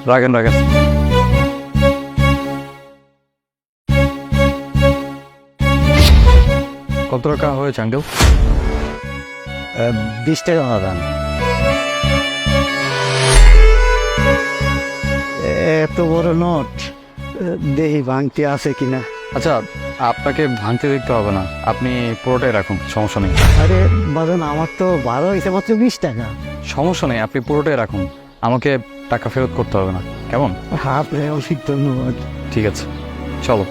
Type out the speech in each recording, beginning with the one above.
রাখেন রাখেন। কত টাকা হয়েছে আঙ্কেল? 20 টাকা দাম। এত বড় নোট, দেখি ভাঙতে আছে কিনা। আচ্ছা, আপনাকে ভাঙতে দেখতে হবে না, আপনি পুরোটাই রাখুন, সমস্যা নেই। আরে বাজান, আমার তো ভাড়া হয়েছে মাত্র 20 টাকা। সমস্যা নেই, আপনি পুরোটাই রাখুন, আমাকে টাকা ফেরত করতে হবে না, কেমন? আপনার অনেক ধন্যবাদ। ঠিক আছে, চলো।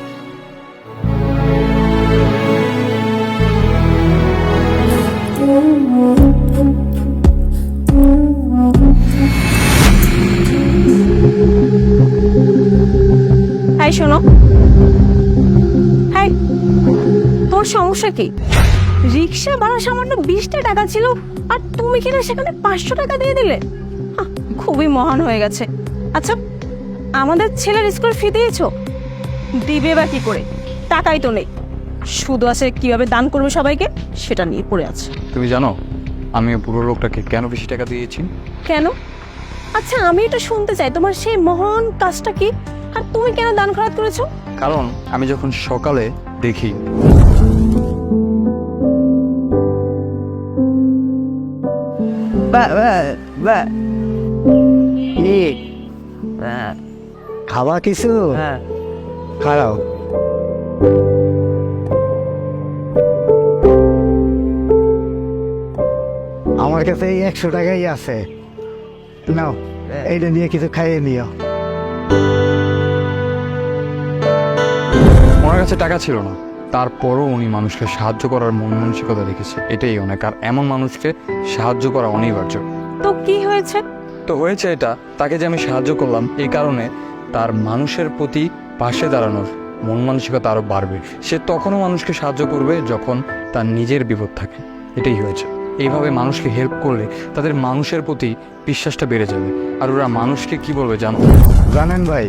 হাই শোনো, হাই, তোর সমস্যা কি? রিক্সা ভাড়া সামান্য 20টা টাকা ছিল আর তুমি কিনা সেখানে 500 টাকা দিয়ে দিলে। খুবই মহান হয়ে গেছে। আচ্ছা, আমাদের ছেলের স্কুল ফি দিয়েছো? দিবে বা কি করে? টাকাই তো নেই, শুধু আছে কিভাবে দান করবে সবাইকে সেটা নিয়ে পড়ে আছে। তুমি জানো আমি বুড়ো লোকটাকে কেন বেশি টাকা দিয়েছি? কেন? আচ্ছা, আমি এটা শুনতে চাই, তোমার সেই মহান কাজটা কি আর তুমি কেন দান খরচ করেছো? কারণ আমি যখন সকালে দেখি খাওয়া কিছু? হ্যাঁ, খারাপ। আমার কাছে এই 100 টাকাই আছে, নাও এইটা নিয়ে কিছু খাইয়ে নিও। ওনার কাছে টাকা ছিল না, তারপরও উনি মানুষকে সাহায্য করার মন মানসিকতা দেখেছে, এটাই অনেক। আর এমন মানুষকে সাহায্য করা অনিবার্য। তো কি হয়েছে? তো হয়েছে এটা, তাকে যে আমি সাহায্য করলাম এই কারণে তার মানুষের প্রতি পাশে দাঁড়ানোর মন মানসিকতা আরও বাড়বে। সে তখনও মানুষকে সাহায্য করবে যখন তার নিজের বিপদ থাকে, এটাই হয়েছে। এইভাবে মানুষকে হেল্প করলে তাদের মানুষের প্রতি বিশ্বাসটা বেড়ে যাবে, আর ওরা মানুষকে কি বলবে জানো? জানেন ভাই,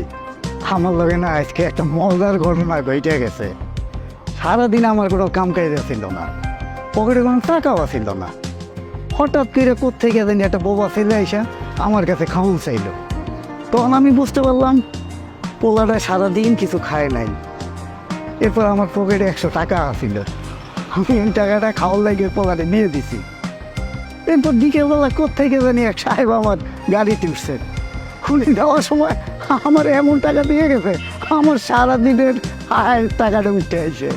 আমার লগে না আজকে একটা মজার ঘটনা ঘটে গেছে। সারাদিন আমার কোনো কাম কাজ ছিল না, পকেটে কোনো টাকাও ছিল না। হঠাৎ করে কোত্থেকে জানি একটা বোবা ছেলে এসে আমার কাছে খাওয়ান চাইল। তখন আমি বুঝতে পারলাম পোলাটা সারাদিন কিছু খায় নাই। এরপর আমার পকেটে 100 টাকা আসছিল, আমি ওই টাকাটা খাওয়ার লাগে পোলাটা নিয়ে দিছি। এরপর বিকেলবেলা কোত্থেকে জানি এক সাহেব আমার গাড়িতে উঠছে, খুলে দেওয়ার সময় আমার এমন টাকা দিয়ে গেছে, আমার সারাদিনের আয়ের টাকাটা উঠে আসে।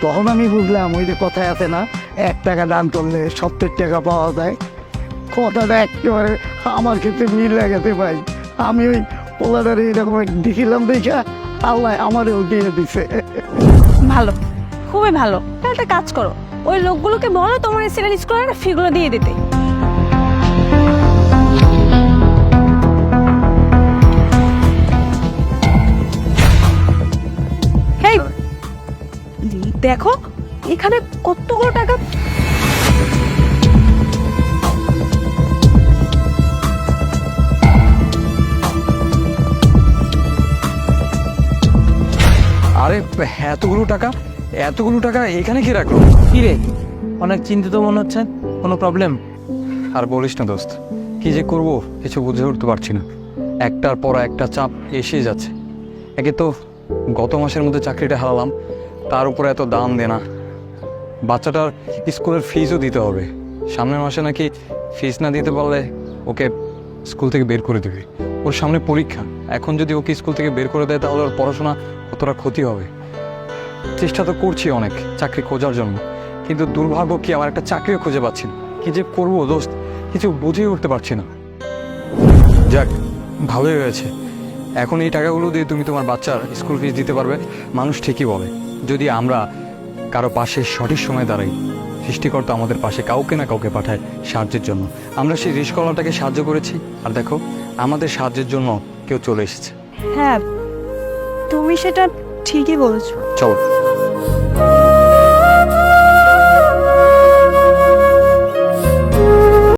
তখন আমি বুঝলাম ওই যে কথায় আছে না, 1 টাকা দান করলে 70 টাকা পাওয়া যায়। কথাটা একেবারে আমার ক্ষেত্রে মিল গেছে ভাই। আমি ওই পোলাটারে এরকম দিছিলাম দেখা আল্লাহ আমারও দিয়ে দিছে। ভালো, খুবই ভালো। তাহলে একটা কাজ করো, ওই লোকগুলোকে বলো তোমার ছেলের স্কুলের ফিগুলো দিয়ে দিতে। হেই, দেখো এখানে কতগুলো টাকা। আরে এতগুলো টাকা, এতগুলো টাকা এখানে কি রাখলো? কি রে, অনেক চিন্তিত মনে হচ্ছে, কোনো প্রবলেম? আর বলিস না দোস্ত, কি যে করব কিছু বুঝে উঠতে পারছি না। একটার পর একটা চাপ এসে যাচ্ছে। একে তো গত মাসের মধ্যে চাকরিটা হারালাম, তার উপরে এত দাম দেনা, বাচ্চাটার স্কুলের ফিজও দিতে হবে। সামনের মাসে নাকি ফিজ না দিতে পারলে ওকে স্কুল থেকে বের করে দেবে। ওর সামনে পরীক্ষা, এখন যদি ওকে স্কুল থেকে বের করে দেয় তাহলে ওর পড়াশোনা কতটা ক্ষতি হবে। চেষ্টা তো করছি অনেক চাকরি খোঁজার জন্য, কিন্তু দুর্ভাগ্য কি আমার একটা চাকরিও খুঁজে পাচ্ছি না। কি যে করবো দোস্ত, কিছু বুঝেই উঠতে পারছি না। যাক, ভালোই হয়েছে, এখন এই টাকাগুলো দিয়ে তুমি তোমার বাচ্চার স্কুল ফিস দিতে পারবে। মানুষ ঠিকই বলে, যদি আমরা কারো পাশে সঠিক সময় দাঁড়াই, সৃষ্টিকর্তা আমাদের পাশে কাউকে না কাউকে পাঠায় সাহায্যের জন্য। আমরা সেই রিস্কওয়ালাটাকে সাহায্য করেছি, আর দেখো আমাদের সাহায্যের জন্য কেউ চলে এসেছে। হ্যাঁ, তুমি সেটা ঠিকই বলেছো। চলো।